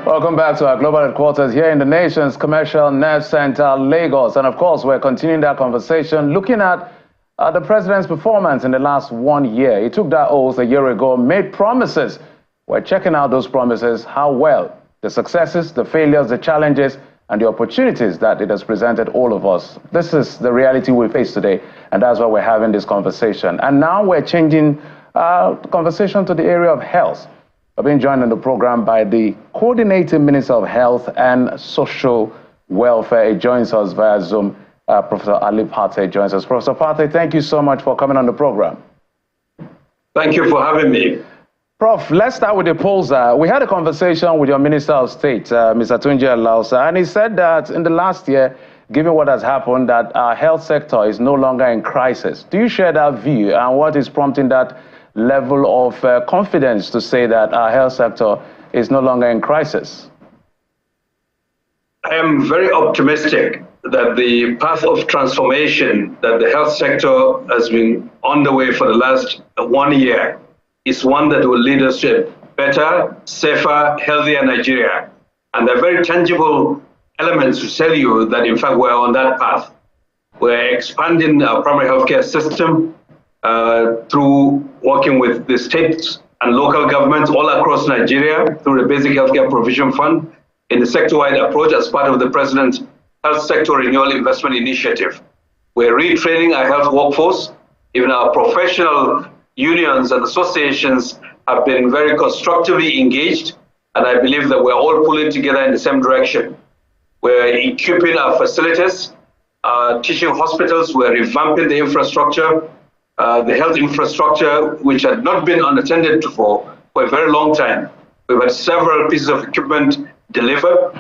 Welcome back to our global headquarters here in the nation's commercial nerve center, Lagos. And of course, we're continuing that conversation, looking at the president's performance in the last 1 year. He took that oath a year ago, made promises. We're checking out those promises, how well, the successes, the failures, the challenges, and the opportunities that it has presented all of us. This is the reality we face today, and that's why we're having this conversation. And now we're changing the conversation to the area of health. I've been joined on the program by the Coordinating Minister of Health and Social Welfare. He joins us via Zoom. Professor Ali Pate joins us. Professor Pate, thank you so much for coming on the program. Thank you for having me. Prof, let's start with the polls. We had a conversation with your Minister of State, Mr. Tunji Alausa, and he said that in the last year, given what has happened, that our health sector is no longer in crisis. Do you share that view, and what is prompting that level of confidence to say that our health sector is no longer in crisis? I am very optimistic that the path of transformation that the health sector has been underway for the last 1 year is one that will lead us to a better, safer, healthier Nigeria. And there are very tangible elements to tell you that, in fact, we're on that path. We're expanding our primary healthcare system through working with the states and local governments all across Nigeria through the Basic Healthcare Provision Fund in the sector-wide approach as part of the President's Health Sector Renewal Investment Initiative. We're retraining our health workforce. Even our professional unions and associations have been very constructively engaged, and I believe that we're all pulling together in the same direction. We're equipping our facilities, teaching hospitals, we're revamping the infrastructure, the health infrastructure, which had not been unattended to for a very long time. We've had several pieces of equipment delivered,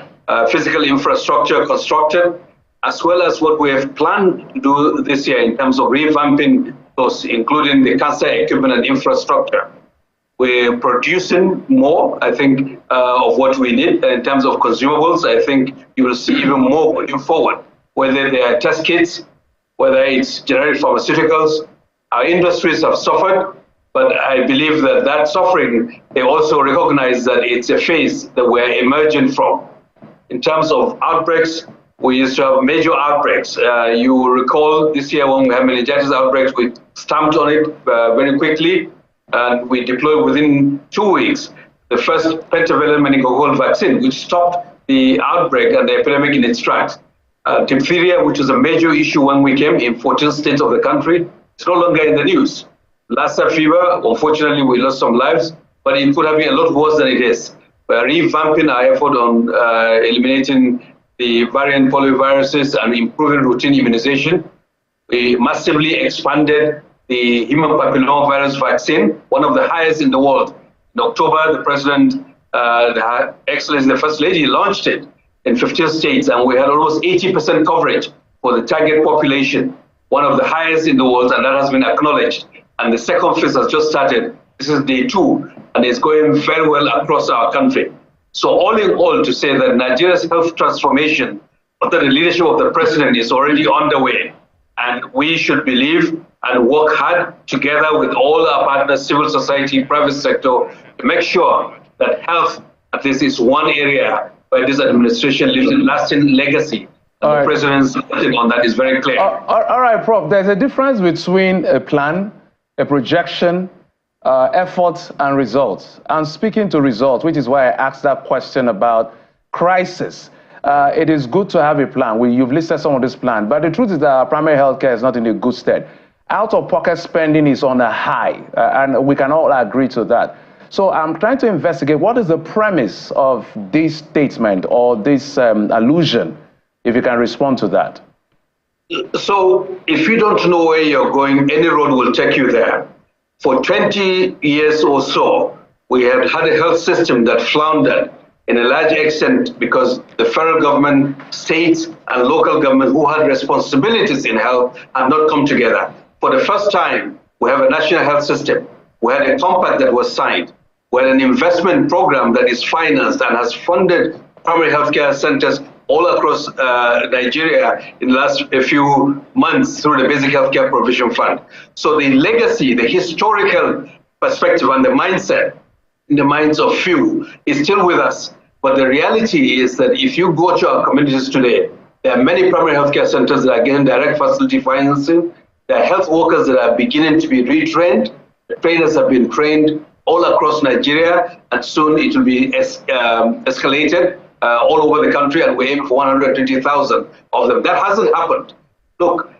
physical infrastructure constructed, as well as what we have planned to do this year in terms of revamping those, including the cancer equipment and infrastructure. We're producing more, I think, of what we need in terms of consumables. I think you will see even more going forward, whether they are test kits, whether it's generic pharmaceuticals. Our industries have suffered, but I believe that that suffering, they also recognize that it's a phase that we're emerging from. In terms of outbreaks, we used to have major outbreaks. You will recall this year when we had meningitis outbreaks, we stamped on it very quickly, and we deployed within 2 weeks the first pentavalent meningococcal vaccine, which stopped the outbreak and the epidemic in its tracks. Diphtheria, which was a major issue when we came in 14 states of the country, it's no longer in the news. Lassa fever, unfortunately, we lost some lives, but it could have been a lot worse than it is. We're revamping our effort on eliminating the variant polioviruses and improving routine immunization. We massively expanded the human papillomavirus vaccine, one of the highest in the world. In October, the President, Her Excellency, the First Lady, launched it in 15 states, and we had almost 80% coverage for the target population, one of the highest in the world, and that has been acknowledged. And the second phase has just started. This is day 2, and it's going very well across our country. So all in all, to say that Nigeria's health transformation under the leadership of the President is already underway, and we should believe and work hard together with all our partners, civil society, private sector, to make sure that health, at least, is one area where this administration leaves a lasting legacy. And the President's position on that is very clear. All right, Prof, there's a difference between a plan, a projection, efforts and results. I'm speaking to results, which is why I asked that question about crisis. It is good to have a plan. You've listed some of this plan, but the truth is that our primary healthcare is not in a good state. Out-of-pocket spending is on a high, and we can all agree to that. So I'm trying to investigate what is the premise of this statement or this allusion, if you can respond to that. So if you don't know where you're going, any road will take you there. For 20 years or so, we had a health system that floundered in a large extent because the federal government, states, and local government who had responsibilities in health had not come together. For the first time, we have a national health system. We had a compact that was signed. We had an investment program that is financed and has funded primary healthcare centers all across Nigeria in the last few months through the Basic Healthcare Provision Fund. So the legacy, the historical perspective and the mindset in the minds of few is still with us. But the reality is that if you go to our communities today, there are many primary healthcare centers that are getting direct facility financing. There are health workers that are beginning to be retrained. The trainers have been trained all across Nigeria, and soon it will be escalated all over the country, and we aim for 120,000 of them. That hasn't happened. Look,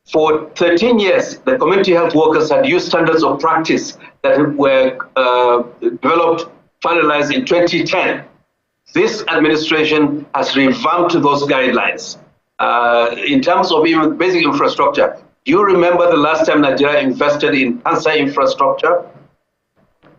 for 13 years, the community health workers had used standards of practice that were developed, finalized in 2010. This administration has revamped those guidelines. In terms of even basic infrastructure, do you remember the last time Nigeria invested in cancer infrastructure?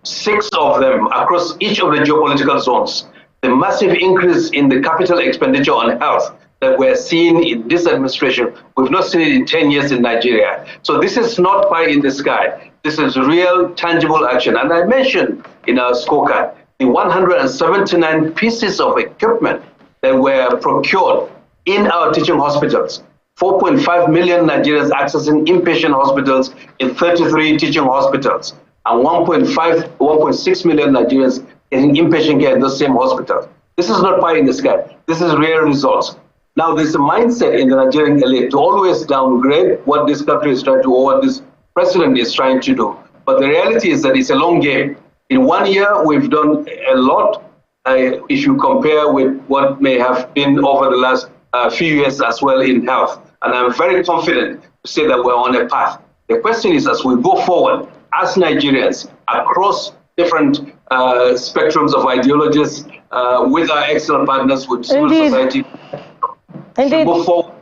6 of them across each of the geopolitical zones. The massive increase in the capital expenditure on health that we're seeing in this administration, we've not seen it in 10 years in Nigeria. So this is not pie in the sky. This is real, tangible action. And I mentioned in our scorecard, the 179 pieces of equipment that were procured in our teaching hospitals. 4.5 million Nigerians accessing inpatient hospitals in 33 teaching hospitals, and 1.6 million Nigerians getting inpatient care in those same hospitals. This is not pie in the sky. This is real results. Now, there's a mindset in the Nigerian elite to always downgrade what this country is trying to, or what this president is trying to do. But the reality is that it's a long game. In 1 year, we've done a lot if you compare with what may have been over the last few years as well in health. And I'm very confident to say that we're on a path. The question is, as we go forward, as Nigerians, across different spectrums of ideologies, with our excellent partners, with civil society, Indeed. go forward.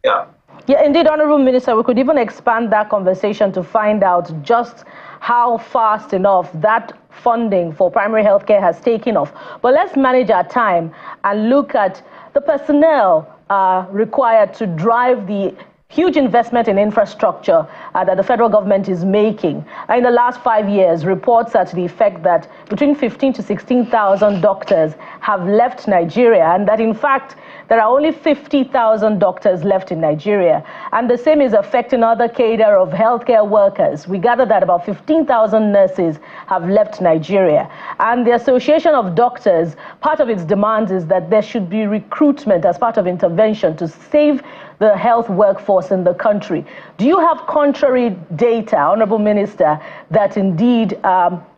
Yeah. Yeah, indeed, Honorable Minister, we could even expand that conversation to find out just how fast enough that funding for primary healthcare has taken off. But let's manage our time and look at the personnel required to drive the huge investment in infrastructure that the federal government is making. In the last 5 years, reports are to the effect that between 15 to 16,000 doctors have left Nigeria, and that in fact, there are only 50,000 doctors left in Nigeria. And the same is affecting other cadre of healthcare workers. We gather that about 15,000 nurses have left Nigeria. And the Association of Doctors, part of its demands is that there should be recruitment as part of intervention to save the health workforce in the country. Do you have contrary data, Honorable Minister, that indeed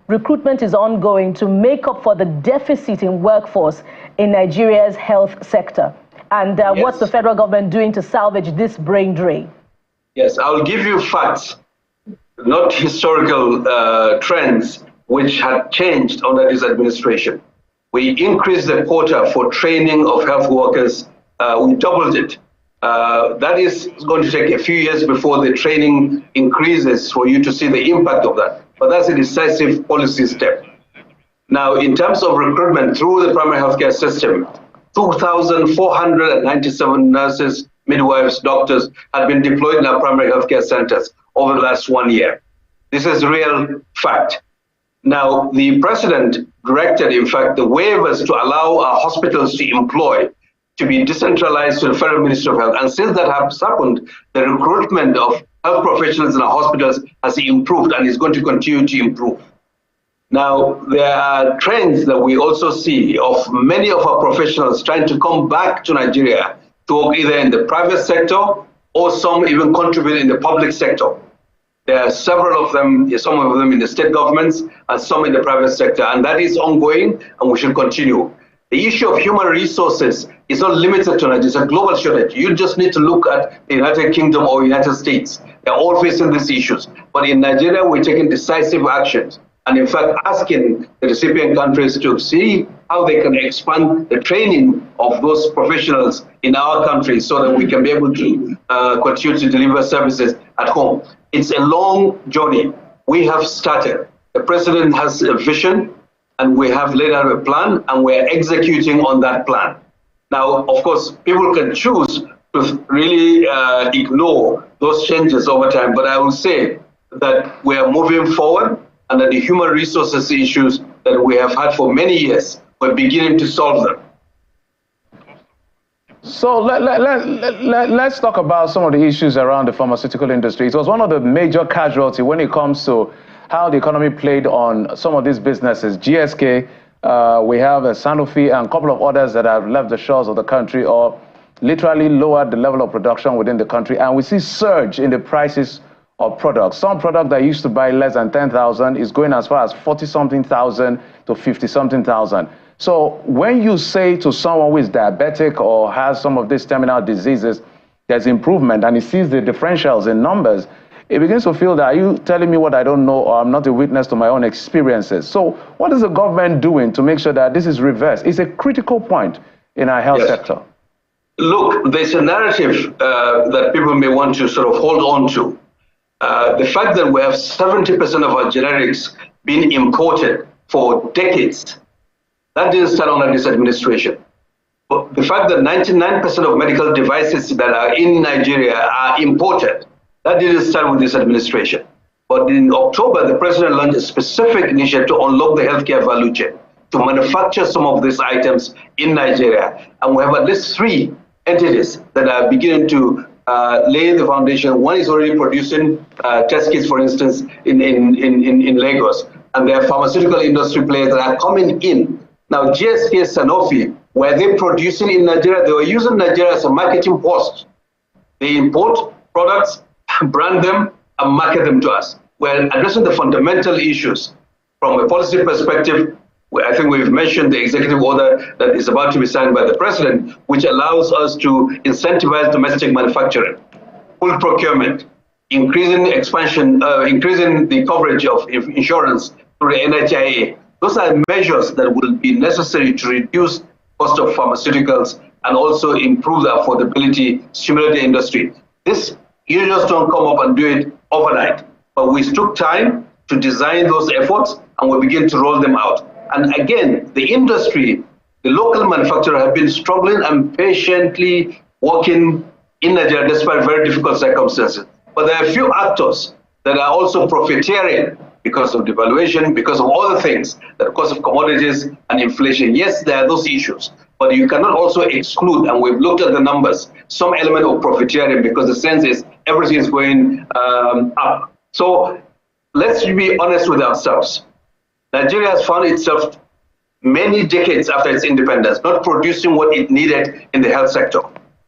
recruitment is ongoing to make up for the deficit in workforce in Nigeria's health sector? And Yes. What's the federal government doing to salvage this brain drain? Yes, I'll give you facts, not historical trends, which had changed under this administration. We increased the quota for training of health workers. We doubled it. That is going to take a few years before the training increases for you to see the impact of that. But that's a decisive policy step. Now, in terms of recruitment through the primary healthcare system, 2,497 nurses, midwives, doctors have been deployed in our primary healthcare centers over the last 1 year. This is real fact. Now, the president directed, in fact, the waivers to allow our hospitals to employ to be decentralized to the Federal Ministry of Health. And since that has happened, the recruitment of health professionals in our hospitals has improved and is going to continue to improve. Now, there are trends that we also see of many of our professionals trying to come back to Nigeria to work either in the private sector or some even contribute in the public sector. There are several of them, some of them in the state governments and some in the private sector, and that is ongoing and we should continue. The issue of human resources is not limited to Nigeria, it's a global shortage. You just need to look at the United Kingdom or United States. They're all facing these issues. But in Nigeria, we're taking decisive actions. And in fact, asking the recipient countries to see how they can expand the training of those professionals in our country so that we can be able to continue to deliver services at home. It's a long journey. We have started. The president has a vision, and we have laid out a plan, and we're executing on that plan. Now, of course, people can choose to really ignore those changes over time, but I will say that we are moving forward, and that the human resources issues that we have had for many years, we're beginning to solve them. So let's talk about some of the issues around the pharmaceutical industry. It was one of the major casualties when it comes to how the economy played on some of these businesses. GSK We have Sanofi and a couple of others that have left the shores of the country or literally lowered the level of production within the country. And we see surge in the prices of products. Some product that used to buy less than 10,000 is going as far as 40-something thousand to 50-something thousand. So when you say to someone who is diabetic or has some of these terminal diseases, there's improvement, and he sees the differentials in numbers, he begins to feel that, are you telling me what I don't know, or I'm not a witness to my own experiences? So what is the government doing to make sure that this is reversed? It's a critical point in our health sector. Look, there's a narrative that people may want to sort of hold on to. The fact that we have 70% of our generics being imported for decades, that didn't start under this administration. But the fact that 99% of medical devices that are in Nigeria are imported, that didn't start with this administration. But in October, the president launched a specific initiative to unlock the healthcare value chain, to manufacture some of these items in Nigeria. And we have at least 3 entities that are beginning to lay the foundation. One is already producing test kits, for instance, in Lagos. And there are pharmaceutical industry players that are coming in. Now, GSK, Sanofi, were they producing in Nigeria? They were using Nigeria as a marketing post. They import products, brand them, and market them to us. We're addressing the fundamental issues from a policy perspective. I think we've mentioned the executive order that is about to be signed by the president, which allows us to incentivize domestic manufacturing, full procurement, increasing expansion, increasing the coverage of insurance through the NHIA. Those are measures that will be necessary to reduce cost of pharmaceuticals and also improve the affordability, stimulate the industry. This, you just don't come up and do it overnight, but we took time to design those efforts and we begin to roll them out. And again, the industry, the local manufacturer have been struggling and patiently working in Nigeria despite very difficult circumstances. But there are a few actors that are also profiteering because of devaluation, because of other things, the cost of commodities and inflation. Yes, there are those issues, but you cannot also exclude, and we've looked at the numbers, some element of profiteering, because the sense is everything is going up. So let's be honest with ourselves. Nigeria has found itself many decades after its independence not producing what it needed in the health sector.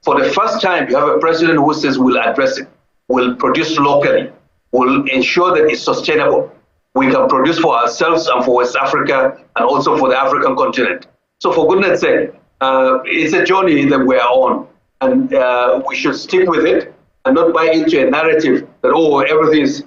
For the first time, you have a president who says we'll address it, we'll produce locally, we'll ensure that it's sustainable. We can produce for ourselves and for West Africa and also for the African continent. So for goodness sake, it's a journey that we are on, and we should stick with it and not buy into a narrative that, oh, everything is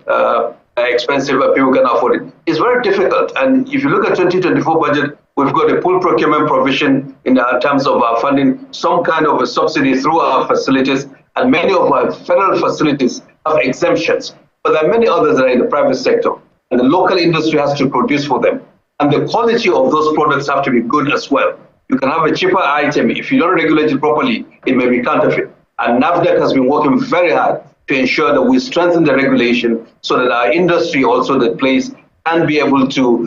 expensive and people can afford it. It's very difficult. And if you look at 2024 budget, we've got a full procurement provision in terms of our funding, some kind of a subsidy through our facilities, and many of our federal facilities have exemptions. But there are many others that are in the private sector, and the local industry has to produce for them. And the quality of those products have to be good as well. You can have a cheaper item. If you don't regulate it properly, it may be counterfeit. And NAFDAC has been working very hard to ensure that we strengthen the regulation so that our industry also that plays can be able to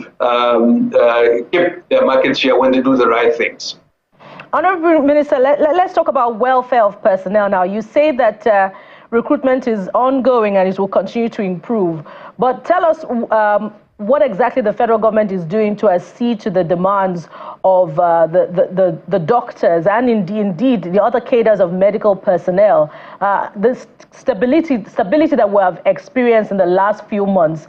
keep their market share when they do the right things. Honorable Minister, let's talk about welfare of personnel now. You say that recruitment is ongoing and it will continue to improve. But tell us what exactly the federal government is doing to accede to the demands of the doctors and indeed the other cadres of medical personnel. The stability that we have experienced in the last few months,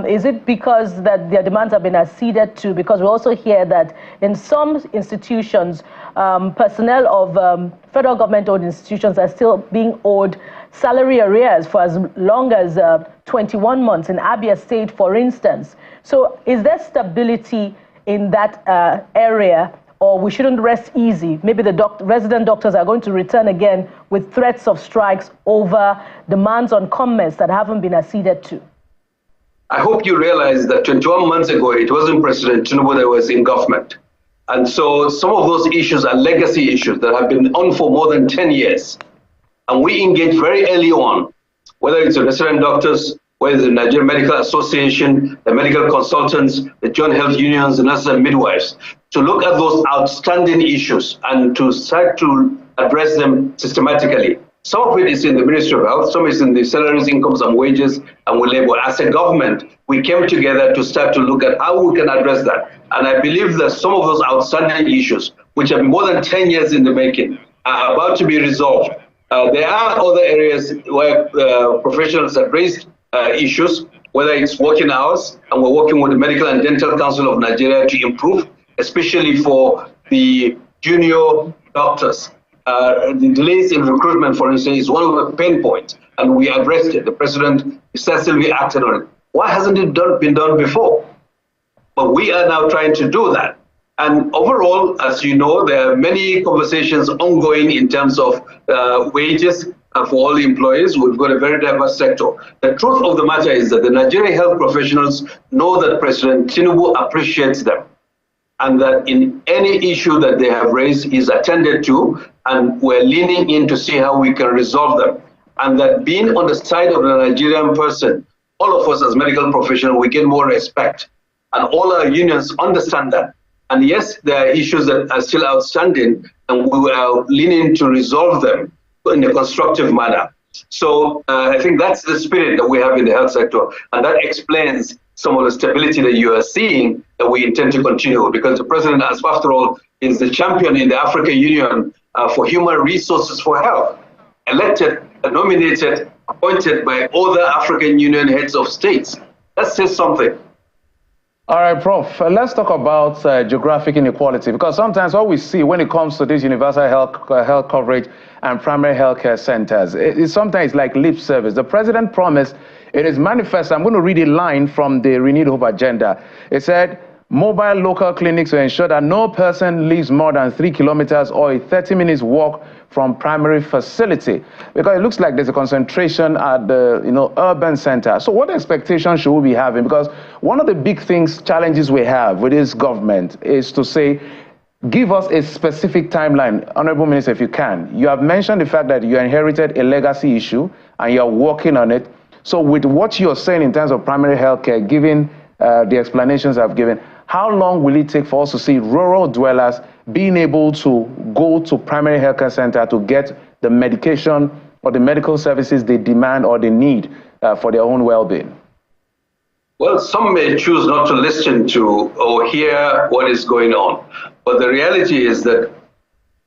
is it because that their demands have been acceded to? Because we also hear that in some institutions, personnel of federal government-owned institutions are still being owed salary arrears for as long as 21 months in Abia State, for instance. So is there stability in that area, or we shouldn't rest easy? Maybe the resident doctors are going to return again with threats of strikes over demands on comments that haven't been acceded to. I hope you realize that 21 months ago, it wasn't President Tinubu that was in government. And so some of those issues are legacy issues that have been on for more than 10 years. And we engage very early on, whether it's the resident doctors, whether it's the Nigerian Medical Association, the medical consultants, the joint health unions, the nurses and midwives, to look at those outstanding issues and to start to address them systematically. Some of it is in the Ministry of Health, some is in the salaries, incomes, and wages, and we labor. As a government, we came together to start to look at how we can address that. And I believe that some of those outstanding issues, which have been more than 10 years in the making, are about to be resolved. There are other areas where professionals have raised issues, whether it's working hours, and we're working with the Medical and Dental Council of Nigeria to improve, especially for the junior doctors. The delays in recruitment, for instance, is one of the pain points, and we addressed it. The president excessively acted on it. Why hasn't it been done before? But we are now trying to do that. And overall, as you know, there are many conversations ongoing in terms of wages for all the employees. We've got a very diverse sector. The truth of the matter is that the Nigerian health professionals know that President Tinubu appreciates them, and that in any issue that they have raised is attended to, and we're leaning in to see how we can resolve them. And that being on the side of the Nigerian person, all of us as medical professionals, we get more respect. And all our unions understand that. And yes, there are issues that are still outstanding, and we are leaning to resolve them in a constructive manner. So I think that's the spirit that we have in the health sector, and that explains some of the stability that you are seeing that we intend to continue, because the president, as after all, is the champion in the African Union for human resources for health, elected, nominated, appointed by other African Union heads of states. That says something. All right, Prof, let's talk about geographic inequality, because sometimes what we see when it comes to this universal health coverage and primary health care centers, it's sometimes like lip service. The president promised, it is manifest. I'm going to read a line from the Renewed Hope agenda. It said, mobile local clinics will ensure that no person lives more than 3 kilometers or a 30 minutes walk from primary facility, because it looks like there's a concentration at the urban center. So what expectations should we be having? Because one of the big challenges we have with this government is to say, give us a specific timeline. Honorable Minister, if you can. You have mentioned the fact that you inherited a legacy issue and you're working on it. So with what you're saying in terms of primary health care, given the explanations I've given, how long will it take for us to see rural dwellers being able to go to primary healthcare center to get the medication or the medical services they demand or they need for their own well-being? Well, some may choose not to listen to or hear what is going on. But the reality is that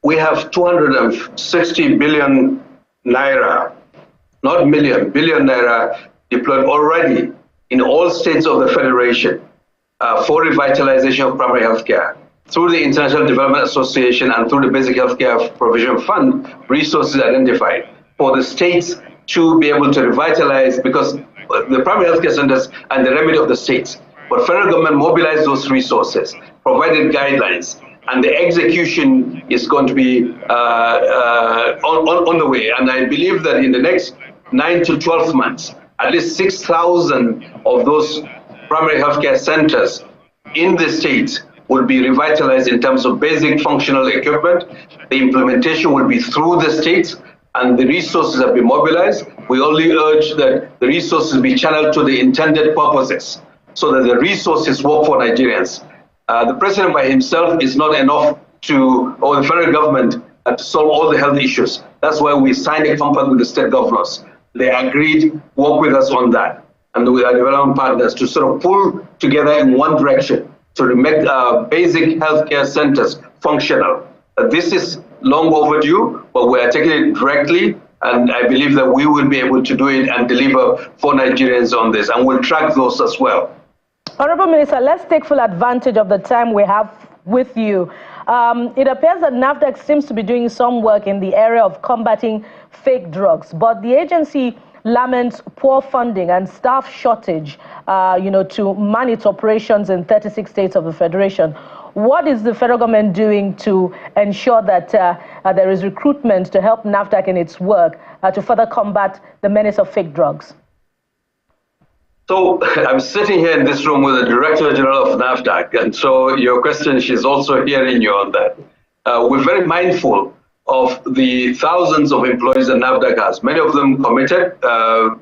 we have 260 billion naira, not million, billion naira deployed already in all states of the Federation for revitalization of primary health care. Through the International Development Association and through the Basic Healthcare Provision Fund, resources identified for the states to be able to revitalize, because the primary healthcare centers and the remedy of the states. But federal government mobilized those resources, provided guidelines, and the execution is going to be on the way. And I believe that in the next 9 to 12 months, at least 6,000 of those primary healthcare centers in the states will be revitalized in terms of basic functional equipment. The implementation will be through the states, and the resources have been mobilized. We only urge that the resources be channeled to the intended purposes so that the resources work for Nigerians. The president by himself is not enough or the federal government to solve all the health issues. That's why we signed a compact with the state governors. They agreed, work with us on that, and with our development partners to sort of pull together in one direction to make basic healthcare centers functional. This is long overdue, but we are taking it directly, and I believe that we will be able to do it and deliver for Nigerians on this, and we'll track those as well. Honorable Minister, let's take full advantage of the time we have with you. It appears that NAFDAC seems to be doing some work in the area of combating fake drugs, but the agency laments poor funding and staff shortage, to man its operations in 36 states of the Federation. What is the federal government doing to ensure that there is recruitment to help NAFDAC in its work to further combat the menace of fake drugs? So I'm sitting here in this room with the Director General of NAFDAC, and so your question, she's also hearing you on that. We're very mindful of the thousands of employees that NAFDAC has, many of them committed,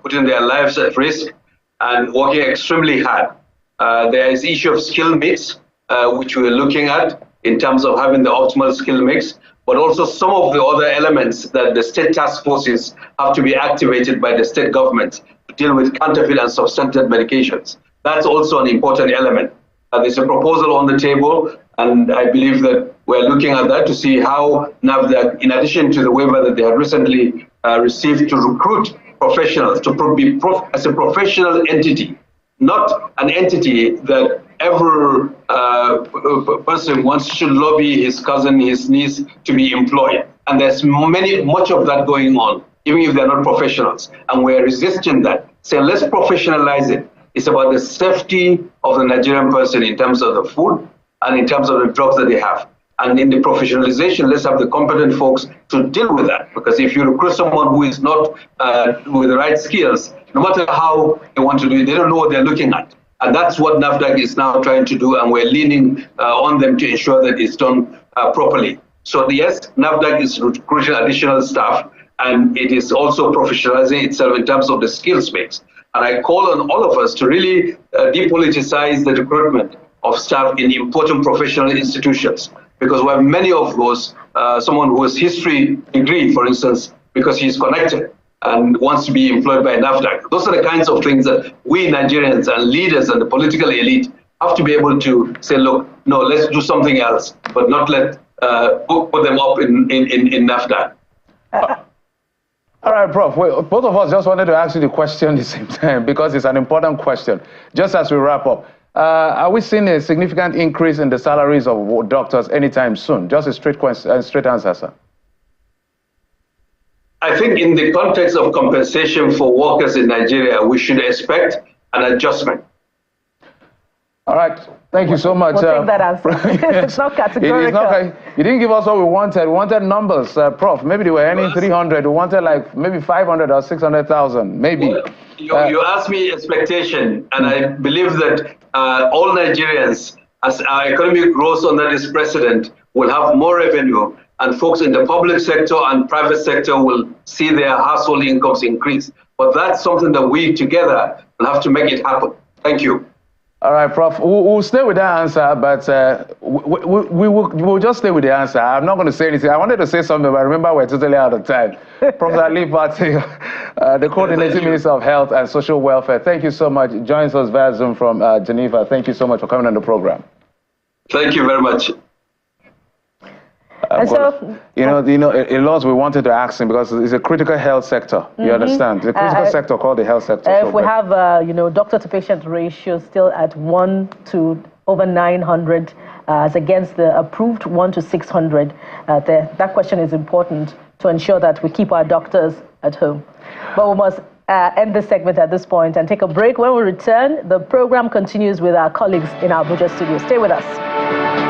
putting their lives at risk and working extremely hard. There is the issue of skill mix, which we're looking at. in terms of having the optimal skill mix, but also some of the other elements that the state task forces have to be activated by the state government to deal with counterfeit and substandard medications. That's also an important element. There's a proposal on the table, and I believe that we're looking at that to see how NAFDAC, in addition to the waiver that they have recently received to recruit professionals, to be as a professional entity, not an entity that every person wants to lobby his cousin, his niece to be employed. And there's much of that going on, even if they're not professionals. And we're resisting that. So let's professionalize it. It's about the safety of the Nigerian person in terms of the food and in terms of the drugs that they have. And in the professionalization, let's have the competent folks to deal with that. Because if you recruit someone who is not with the right skills, no matter how they want to do it, they don't know what they're looking at. And that's what NAFDAC is now trying to do, and we're leaning on them to ensure that it's done properly. So yes, NAFDAC is recruiting additional staff, and it is also professionalizing itself in terms of the skills mix. And I call on all of us to really depoliticize the recruitment of staff in important professional institutions, because we have many of those, someone who has history degree, for instance, because he's connected and wants to be employed by NAFDAC. Those are the kinds of things that we Nigerians and leaders and the political elite have to be able to say, look, no, let's do something else, but not let put them up in NAFDAC. All right, Prof. Well, both of us just wanted to ask you the question at the same time because it's an important question. Just as we wrap up, are we seeing a significant increase in the salaries of doctors anytime soon? Just a straight answer, sir. I think in the context of compensation for workers in Nigeria, we should expect an adjustment. All right. Thank you so much. We'll take that answer. It's not categorical. You didn't give us what we wanted. We wanted numbers, Prof. Maybe they were earning 300. We wanted like maybe 500 or 600,000, maybe. Well, you asked me expectation, and I believe that all Nigerians, as our economy grows under this president, will have more revenue, and folks in the public sector and private sector will see their household incomes increase. But that's something that we together will have to make it happen. Thank you. All right, Prof. We'll stay with that answer, but we'll just stay with the answer. I'm not going to say anything. I wanted to say something, but I remember we're totally out of time. Professor Pate, the Coordinating Minister of Health and Social Welfare, thank you so much. Joins us via Zoom from Geneva. Thank you so much for coming on the program. Thank you very much. And so, a lot we wanted to ask him because it's a critical health sector. You understand? It's a critical sector called the health sector. If we have, doctor to patient ratio still at 1 to over 900, as against the approved 1 to 600, that question is important to ensure that we keep our doctors at home. But we must end this segment at this point and take a break. When we return, the program continues with our colleagues in our Abuja studio. Stay with us.